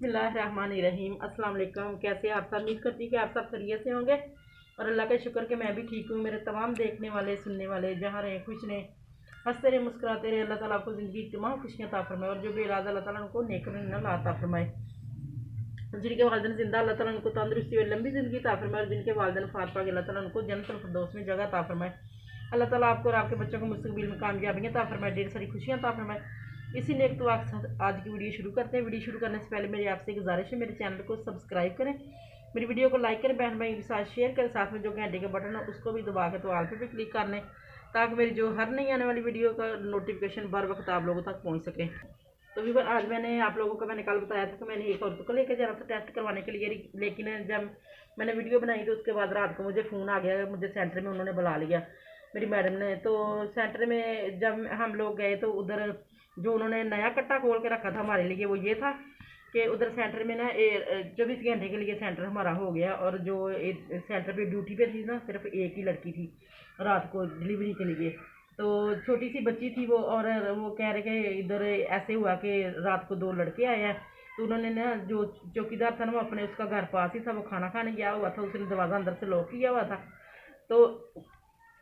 बिस्मिल्लाहिर्रहमानिर्रहीम। अस्सलाम वालेकुम। कैसे आप सब? उम्मीद करती कि आप सब खैरियत से होंगे और अल्लाह का शुक्र कि मैं भी ठीक हूँ। मेरे तमाम देखने वाले सुनने वाले जहाँ रहे खुश रहे, हंसते रहे, मुस्कुराते रहे। अल्लाह ताला आपको ज़िंदगी की तमाम खुशियाँ अता फरमाए और जो बेराज अल्लाह ताला उनको नेक अता फरमाए। जिनके वालिदैन जिंदा अल्लाह ताला उनको तंदुरुस्ती और लंबी ज़िंदगी अता फरमाए और जिनके वालिदैन फात पाक अल्लाह ताला उनको जन्नतुल फिरदौस में जगह अता फरमाए। अल्लाह ताला आपको और आपके बच्चों को मुस्तकबिल में कामयाबियाँ अता फरमाए, ढेर सारी खुशियाँ अता फरमाए। इसी नेक दुआ के साथ आज की वीडियो शुरू करते हैं। वीडियो शुरू करने से पहले मेरी आपसे गुजारिश है, मेरे चैनल को सब्सक्राइब करें, मेरी वीडियो को लाइक करें, बहन भाई के साथ शेयर करें, साथ में जो घंटे का बटन है उसको भी दबा के तो आल पे भी क्लिक कर लें ताकि मेरी जो हर नई आने वाली वीडियो का नोटिफिकेशन बर वक्त आप लोगों तक पहुँच सके। तो भी आज मैंने आप लोगों को मैंने कल बताया था कि मैंने एक औरत को लेकर जाना था टेस्ट करवाने के लिए, लेकिन जब मैंने वीडियो बनाई तो उसके बाद रात को मुझे फ़ोन आ गया, मुझे सेंटर में उन्होंने बुला लिया मेरी मैडम ने। तो सेंटर में जब हम लोग गए तो उधर जो उन्होंने नया कट्टा खोल के रखा था हमारे लिए वो ये था कि उधर सेंटर में ना 24 घंटे के लिए सेंटर हमारा हो गया और जो सेंटर पे ड्यूटी पे थी ना सिर्फ एक ही लड़की थी रात को डिलीवरी के लिए। तो छोटी सी बच्ची थी वो, और वो कह रहे कि इधर ऐसे हुआ कि रात को 2 लड़के आए हैं। तो उन्होंने ना जो चौकीदार था ना वो अपने उसका घर पास ही था, वो खाना खाने गया हुआ था, उसने दरवाज़ा अंदर से लॉक किया हुआ था। तो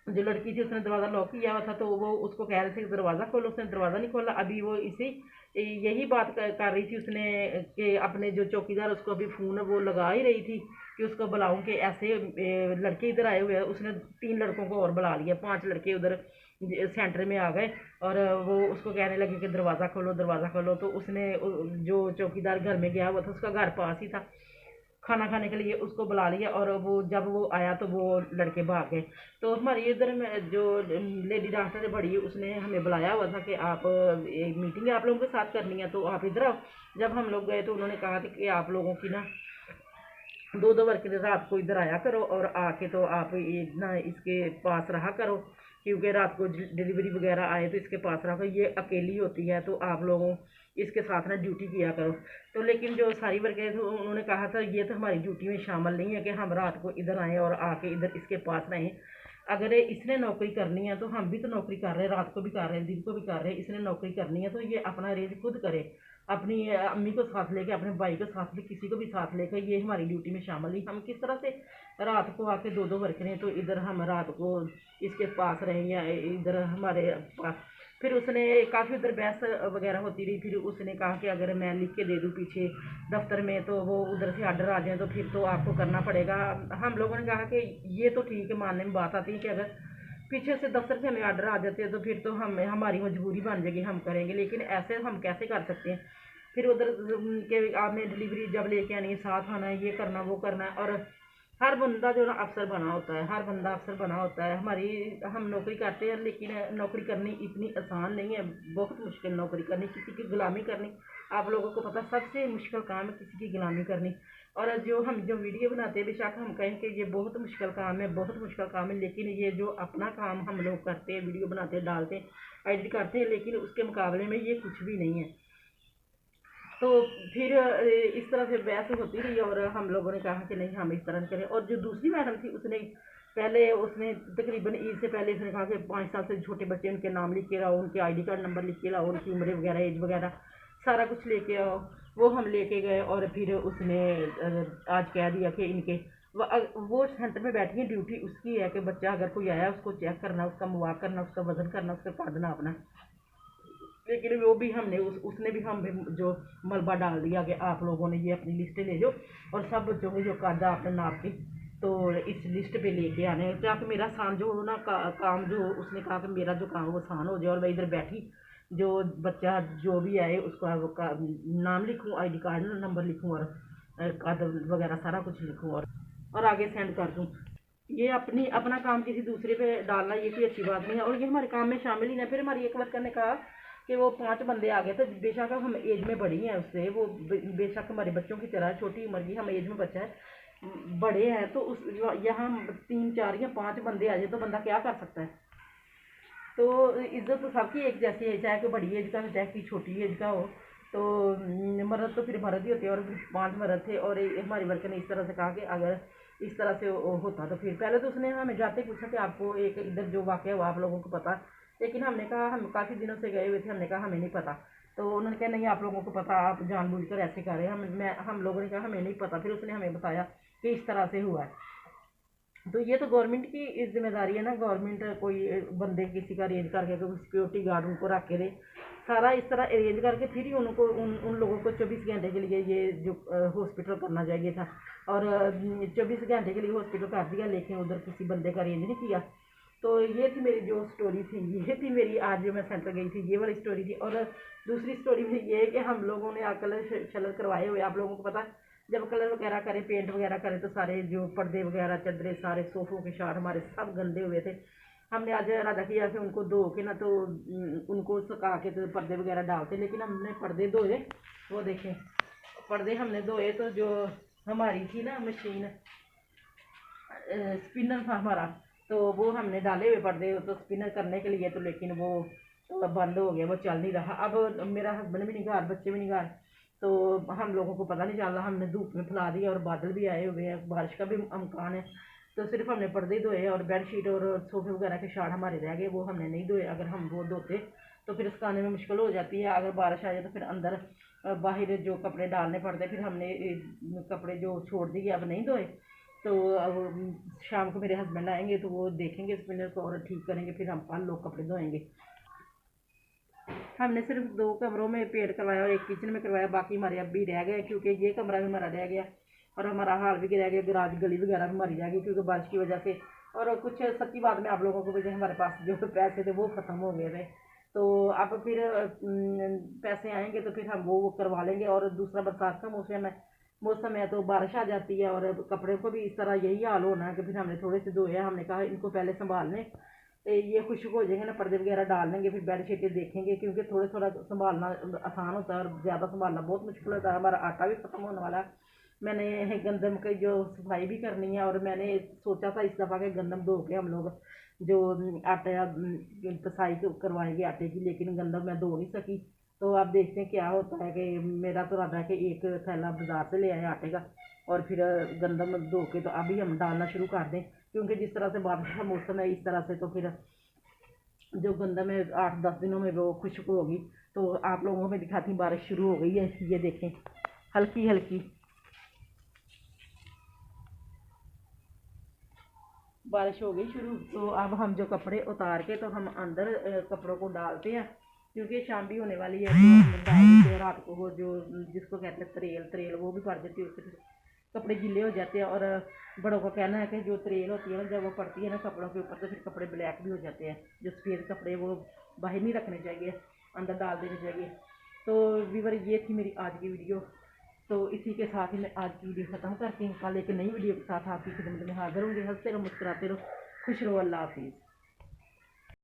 जो लड़की थी उसने दरवाज़ा लॉक किया हुआ था तो वो उसको कह रहे थे कि दरवाज़ा खोलो, उसने दरवाज़ा नहीं खोला। अभी वो इसी यही बात कर रही थी उसने कि अपने जो चौकीदार उसको अभी फ़ोन वो लगा ही रही थी कि उसको बुलाऊं कि ऐसे लड़के इधर आए हुए हैं। उसने 3 लड़कों को और बुला लिया, 5 लड़के उधर सेंटर में आ गए और वो उसको कहने लगे कि दरवाज़ा खोलो दरवाज़ा खोलो। तो उसने जो चौकीदार घर में गया हुआ था उसका घर पास ही था, खाना खाने के लिए उसको बुला लिया और वो जब वो आया तो वो लड़के भाग गए। तो हमारी इधर में जो लेडी डॉक्टर है बड़ी उसने हमें बुलाया हुआ था कि आप एक मीटिंग आप लोगों के साथ करनी है तो आप इधर आओ। जब हम लोग गए तो उन्होंने कहा था कि आप लोगों की ना 2-2 वर्कर रात को इधर आया करो और आके तो आप ना इसके पास रहा करो, क्योंकि रात को डिलीवरी वगैरह आए तो इसके पास रखो, ये अकेली होती है तो आप लोगों इसके साथ ना ड्यूटी किया करो। तो लेकिन जो सारी वर्कर थे उन्होंने कहा था ये तो हमारी ड्यूटी में शामिल नहीं है कि हम रात को इधर आएँ और आके इधर इसके पास रहें। अगर इसने नौकरी करनी है तो हम भी तो नौकरी कर रहे हैं, रात को भी कर रहे हैं, दिन को भी कर रहे हैं। इसने नौकरी करनी है तो ये अपना अरेंज खुद करे, अपनी अम्मी को साथ लेके, अपने भाई को साथ ले, किसी को भी साथ लेकर। ये हमारी ड्यूटी में शामिल नहीं। हम किस तरह से रात को आके 2-2 वर्करें तो इधर हम रात को इसके पास रहें या इधर हमारे पास। फिर उसने काफ़ी उधर बहस वगैरह होती रही। फिर उसने कहा कि अगर मैं लिख के दे दूँ पीछे दफ्तर में तो वो उधर से आर्डर आ जाए तो फिर तो आपको करना पड़ेगा। हम लोगों ने कहा कि ये तो ठीक है, मानने में बात आती है कि अगर पीछे से दफ्तर से हमें आर्डर आ जाते हैं तो फिर तो हम हमारी मजबूरी बन जाएगी, हम करेंगे, लेकिन ऐसे हम कैसे कर सकते हैं। फिर उधर के आपने डिलीवरी जब लेके आनी है, साथ आना है, ये करना वो करना है। और हर बंदा जो ना अफसर बना होता है, हर बंदा अफसर बना होता है। हम नौकरी करते हैं लेकिन नौकरी करनी इतनी आसान नहीं है, बहुत मुश्किल नौकरी करनी, किसी की गुलामी करनी। आप लोगों को पता सबसे मुश्किल काम है किसी की गुलामी करनी। और जो वीडियो बनाते हैं बेशक हम कहें कि ये बहुत मुश्किल काम है, बहुत मुश्किल काम है, लेकिन ये जो अपना काम हम लोग करते हैं, वीडियो बनाते हैं, डालते हैं, एडिट करते हैं, लेकिन उसके मुकाबले में ये कुछ भी नहीं है। तो फिर इस तरह से बहस होती रही और हम लोगों ने कहा कि नहीं हम इस तरह करें। और जो दूसरी मैडम थी उसने तकरीबन ईद से पहले उसने कहा कि 5 साल से छोटे बच्चे उनके नाम लिख के लाओ, उनके ID कार्ड नंबर लिख के लाओ, उनकी उम्र वगैरह एज वगैरह सारा कुछ लेके आओ। वो हम लेके गए और फिर उसने आज कह दिया कि इनके वो सेंटर में बैठी है, ड्यूटी उसकी है कि बच्चा अगर कोई आया उसको चेक करना, उसका मुआक करना, उसका वजन करना, उसका कद नापना। लेकिन वो भी हमने उसने भी हम जो मलबा डाल दिया कि आप लोगों ने ये अपनी लिस्ट ले लो और सब बच्चों को जो कद आपने नाप के तो इस लिस्ट पे लेके आने हैं, ताकि मेरा आसान जो ना काम जो उसने कहा कि मेरा जो काम वो आसान हो जाए। और मैं इधर बैठी जो बच्चा जो भी आए उसका नाम लिखूँ, ID कार्ड नंबर लिखूँ और कद वगैरह सारा कुछ लिखूँ और आगे सेंड कर दूँ। ये अपना काम किसी दूसरे पे डालना ये कोई अच्छी बात नहीं है और ये हमारे काम में शामिल ही नहीं। फिर हमारी एक वर्कर ने कहा कि वो 5 बंदे आ गए थे, बेशक हम एज में बड़ी हैं उससे, वो बेशक हमारे बच्चों की तरह छोटी उम्र की, हम एज में बच्चा है बड़े हैं, तो उस यहाँ 3-4 या 5 बंदे आ जाए तो बंदा क्या कर सकता है। तो इज्जत तो सबकी एक जैसी है, चाहे कोई बड़ी एज का हो चाहे कोई छोटी एज का हो। तो मर्द तो फिर मर्द ही होते हैं और 5 मर्द थे। और हमारी वर्कर ने इस तरह से कहा कि अगर इस तरह से होता तो फिर पहले तो उसने हमें जाते पूछा कि आपको एक इधर जो वाक़या हुआ आप लोगों को पता, लेकिन हमने कहा हम काफ़ी दिनों से गए हुए थे, हमने कहा हमें नहीं पता। तो उन्होंने कहा नहीं आप लोगों को पता, आप जानबूझकर ऐसे कर रहे हैं। हम लोगों ने कहा हमें नहीं पता। फिर उसने हमें बताया कि इस तरह से हुआ है। तो ये तो गवर्नमेंट की जिम्मेदारी है ना, गवर्नमेंट कोई बंदे किसी का अरेंज करके, कोई सिक्योरिटी गार्ड उनको रख के दे, सारा इस तरह अरेंज करके फिर ही उनको उन लोगों को 24 घंटे के लिए ये जो हॉस्पिटल करना चाहिए था। और 24 घंटे के लिए हॉस्पिटल कर दिया, लेकिन उधर किसी बंदे का अरेंज नहीं किया। तो ये थी मेरी जो स्टोरी थी, ये थी मेरी आज जो मैं सेंटर गई थी, ये वाली स्टोरी थी। और दूसरी स्टोरी में ये है कि हम लोगों ने कलर शलर करवाए हुए, आप लोगों को पता, जब कलर वगैरह करें, पेंट वगैरह करें, तो सारे जो पर्दे वगैरह, चदरे, सारे सोफों के शाट हमारे सब गंदे हुए थे। हमने आज इरादा किया कि उनको धो के ना, तो उनको सुखा के तो पर्दे वगैरह डालते, लेकिन हमने पर्दे धोए, वो देखें पर्दे हमने धोए, तो जो हमारी थी ना मशीन, स्पिनर था हमारा, तो वो हमने डाले हुए पर्दे तो स्पिनर करने के लिए, तो लेकिन वो बंद हो गया, वो चल नहीं रहा। अब मेरा हस्बैंड भी नहीं घर, बच्चे भी नहीं घर, तो हम लोगों को पता नहीं चल रहा। हमने धूप में फैला दिया और बादल भी आए हुए हैं, बारिश का भी अमकान है। तो सिर्फ हमने पर्दे धोए और बेडशीट और सोफे वगैरह के शाट हमारे रह गए, वो हमने नहीं धोए। अगर हम वो धोते तो फिर सुखाने में मुश्किल हो जाती है। अगर बारिश आ जाए तो फिर अंदर बाहर जो कपड़े डालने पड़ते, फिर हमने कपड़े जो छोड़ दिए अब नहीं धोए। तो अब शाम को मेरे हस्बैंड आएंगे तो वो देखेंगे स्पिनर को और ठीक करेंगे, फिर हम कल लोग कपड़े धोएंगे। हमने सिर्फ 2 कमरों में पेंट करवाया और एक किचन में करवाया, बाकी हमारे अब भी रह गए, क्योंकि ये कमरा भी हमारा रह गया और हमारा हाल भी रह गया, गराज गली वगैरह हमारी रह गई क्योंकि बारिश की वजह से। और कुछ सच्ची बात में आप लोगों को भी, हमारे पास जो पैसे थे वो ख़त्म हो गए थे, तो अब फिर पैसे आएंगे तो फिर हम वो करवा लेंगे। और दूसरा बरसात का मौसम है तो बारिश आ जाती है, और कपड़े को भी इस तरह यही हाल होना है कि फिर हमने थोड़े से धोए, हमने कहा इनको पहले संभाल लें, ये खुश्क हो जाएंगे ना, पर्दे वगैरह डाल लेंगे, फिर बेड शीटें देखेंगे, क्योंकि थोड़ा संभालना आसान होता है और ज़्यादा संभालना बहुत मुश्किल होता है। हमारा आटा भी ख़त्म होने वाला है, मैंने गंदम की जो सफाई भी करनी है, और मैंने सोचा था इस दफ़ा के गंदम धो के हम लोग जो आटा पिसाई करवाएंगे आटे की, लेकिन गंदम मैं धो नहीं सकी। तो आप देखते हैं क्या होता है कि मेरा तो इरादा है कि एक थैला बाज़ार से ले आए आटे का, और फिर गंदम धो के तो अभी हम डालना शुरू कर दें, क्योंकि जिस तरह से बारिश का मौसम है इस तरह से तो फिर जो गंदम है 8-10 दिनों में वो खुश्क होगी। तो आप लोगों को मैं दिखाती हूँ, बारिश शुरू हो गई है, ये देखें हल्की हल्की बारिश हो गई शुरू। तो अब हम जो कपड़े उतार के तो हम अंदर कपड़ों को डालते हैं, क्योंकि शाम भी होने वाली है, तो हम डाल देते हैं रात को। वो जो जिसको कहते हैं तरेल वो भी पड़ जाती है, उससे फिर कपड़े गीले हो जाते हैं। और बड़ों का कहना है कि जो तरेल होती है ना, जब वो पड़ती है ना कपड़ों के ऊपर, तो फिर कपड़े ब्लैक भी हो जाते हैं। जो सफ़ेद कपड़े वो बाहर नहीं रखने चाहिए, अंदर डाल देने चाहिए। तो व्यूअर ये थी मेरी आज की वीडियो। तो इसी के साथ ही मैं आज की वीडियो ख़त्म करती हूँ। कल एक नई वीडियो के साथ आपकी खिदमत में हाजिर होंगे। हंसते रहो, मुस्कुराते रहो, खुश रहो। अल्लाह हाफिज़।